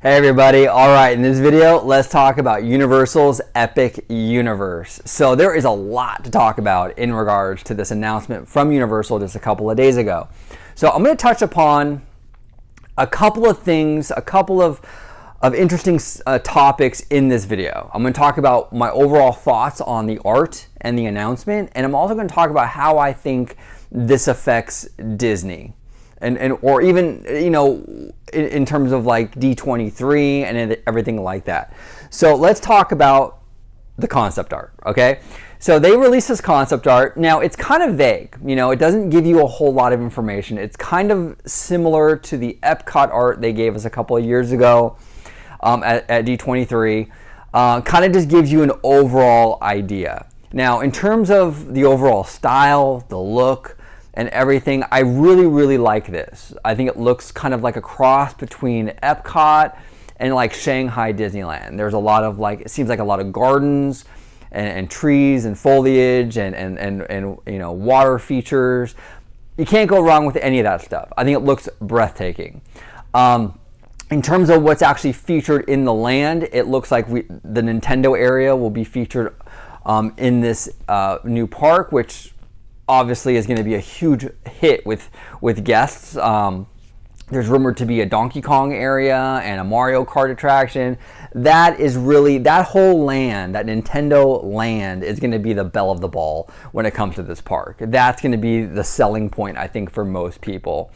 Hey everybody, alright, in this video, let's talk about Universal's Epic Universe. So there is a lot to talk about in regards to this announcement from Universal just a couple of days ago. So I'm going to touch upon a couple of things, a couple of interesting topics in this video. I'm going to talk about my overall thoughts on the art and the announcement, and I'm also going to talk about how I think this affects Disney. Or even, you know, in terms of like D23 and everything like that. So let's talk about the concept art, okay? So they released this concept art. Now it's kind of vague, you know, it doesn't give you a whole lot of information. It's kind of similar to the Epcot art they gave us a couple of years ago at D23. Kind of just gives you an overall idea. Now in terms of the overall style, the look, and everything, I really like this. I think it looks kind of like a cross between Epcot and like Shanghai Disneyland. There's a lot of like, it seems like a lot of gardens and trees and foliage and you know, water features. You can't go wrong with any of that stuff. I think it looks breathtaking. In terms of what's actually featured in the land, it looks like the Nintendo area will be featured in this new park, which obviously is going to be a huge hit with guests. There's rumored to be a Donkey Kong area and a Mario Kart attraction. That is really, that whole land, that Nintendo land is going to be the belle of the ball when it comes to this park. That's going to be the selling point, I think, for most people.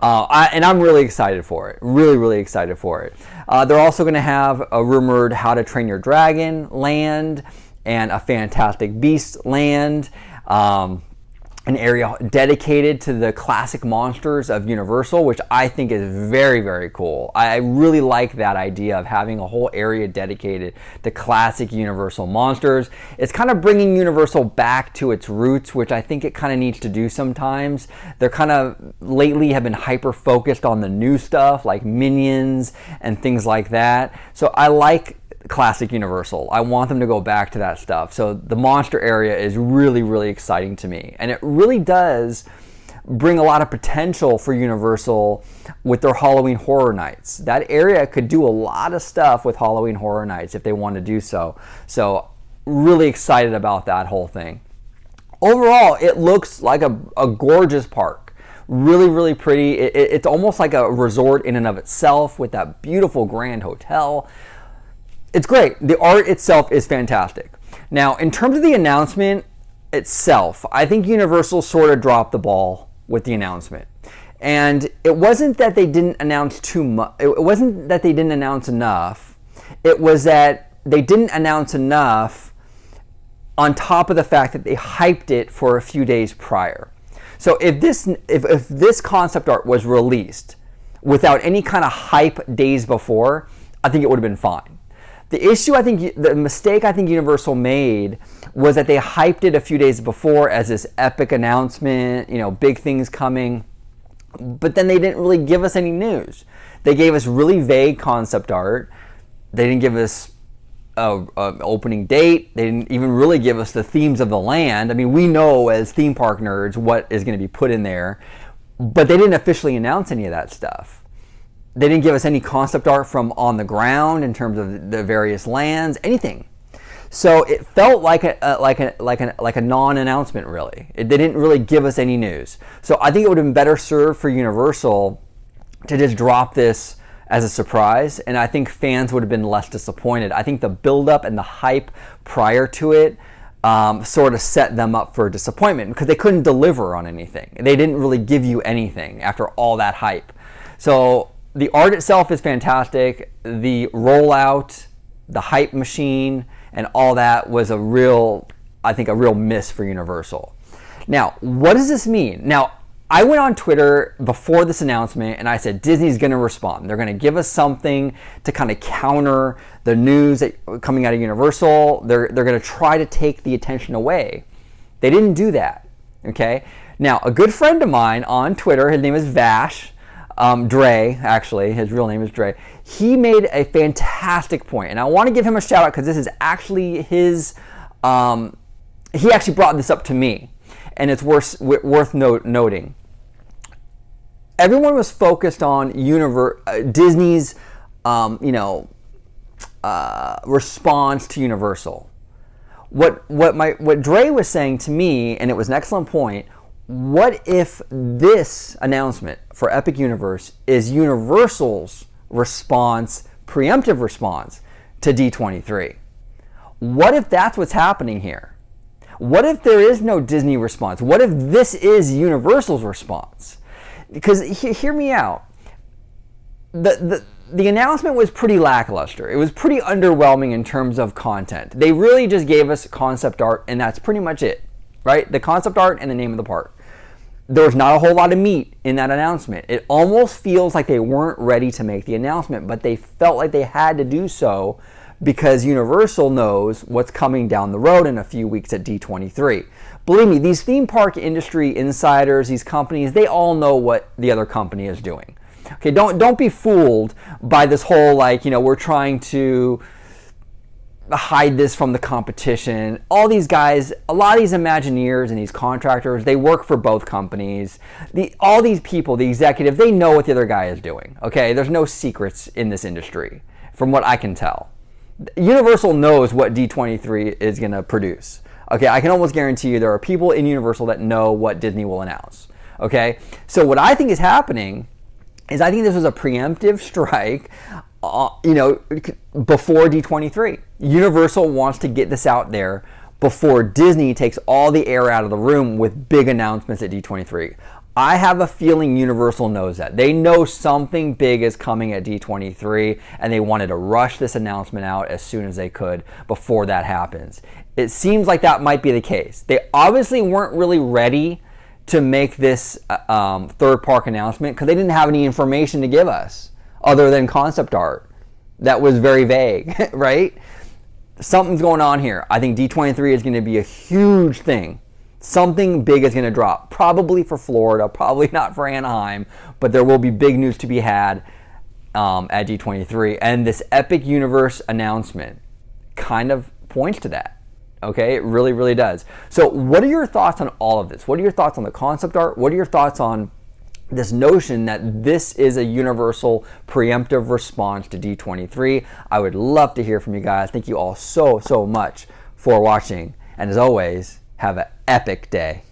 And I'm really excited for it. Really excited for it. They're also going to have a rumored How to Train Your Dragon land and a Fantastic Beasts land. An area dedicated to the classic monsters of Universal, which I think is very cool. I really like that idea of having a whole area dedicated to classic Universal monsters. It's kind of bringing Universal back to its roots, which I think it kind of needs to do sometimes. They're kind of lately have been hyper focused on the new stuff like Minions and things like that. So I like classic Universal. I want them to go back to that stuff. So the monster area is really exciting to me. And it really does bring a lot of potential for Universal with their Halloween Horror Nights. That area could do a lot of stuff with Halloween Horror Nights if they want to do so. So really excited about that whole thing. Overall, it looks like a gorgeous park. Really pretty. It's almost like a resort in and of itself with that beautiful grand hotel. It's great. The art itself is fantastic. Now, in terms of the announcement itself, I think Universal sort of dropped the ball with the announcement. And it wasn't that they didn't announce too much. It wasn't that they didn't announce enough. It was that they didn't announce enough on top of the fact that they hyped it for a few days prior. So if this concept art was released without any kind of hype days before, I think it would have been fine. The issue, the mistake I think Universal made was that they hyped it a few days before as this epic announcement, you know, big things coming, but then they didn't really give us any news. They gave us really vague concept art. They didn't give us an opening date. They didn't even really give us the themes of the land. I mean, we know as theme park nerds what is going to be put in there, but they didn't officially announce any of that stuff. They didn't give us any concept art from on the ground in terms of the various lands, anything. So it felt like a non-announcement, really. They didn't really give us any news. So I think it would have been better served for Universal to just drop this as a surprise, and I think fans would have been less disappointed. I think the build-up and the hype prior to it sort of set them up for disappointment because they couldn't deliver on anything. They didn't really give you anything after all that hype. So the art itself is fantastic. The rollout, the hype machine, and all that was a real miss for Universal. Now, what does this mean? Now, I went on Twitter before this announcement and I said Disney's going to respond. They're going to give us something to kind of counter the news coming out of Universal. They're going to try to take the attention away. They didn't do that. Okay. Now, a good friend of mine on Twitter, his name is Vash. Dre, actually, his real name is Dre. He made a fantastic point, and I want to give him a shout out because this is actually his. He actually brought this up to me, and it's worth noting. Everyone was focused on Disney's response to Universal. What Dre was saying to me, and it was an excellent point, what if this announcement for Epic Universe is Universal's response, preemptive response to D23? What if that's what's happening here? What if there is no Disney response? What if this is Universal's response? Because hear me out. The announcement was pretty lackluster. It was pretty underwhelming in terms of content. They really just gave us concept art, and that's pretty much it, right? The concept art and the name of the park. There was not a whole lot of meat in that announcement. It almost feels like they weren't ready to make the announcement, but they felt like they had to do so because Universal knows what's coming down the road in a few weeks at D23. Believe me, these theme park industry insiders, these companies, they all know what the other company is doing. Okay, don't be fooled by this whole, like, we're trying to hide this from the competition. All these guys, a lot of these Imagineers and these contractors, they work for both companies. All these people, the executives, they know what the other guy is doing. Okay, there's no secrets in this industry, from what I can tell. Universal knows what D23 is going to produce. Okay, I can almost guarantee you there are people in Universal that know what Disney will announce. Okay, so what I think is happening is I think this was a preemptive strike, before D23. Universal wants to get this out there before Disney takes all the air out of the room with big announcements at D23. I have a feeling Universal knows that. They know something big is coming at D23, and they wanted to rush this announcement out as soon as they could before that happens. It seems like that might be the case. They obviously weren't really ready to make this third park announcement because they didn't have any information to give us other than concept art that was very vague, right? Something's going on here. I think D23 is going to be a huge thing. Something big is going to drop, probably for Florida, probably not for Anaheim, but there will be big news to be had at D23. And this Epic Universe announcement kind of points to that. Okay, it really, really does. So what are your thoughts on all of this? What are your thoughts on the concept art? What are your thoughts on this notion that this is a Universal preemptive response to D23? I would love to hear from you guys. Thank you all so much for watching. And as always, have an epic day.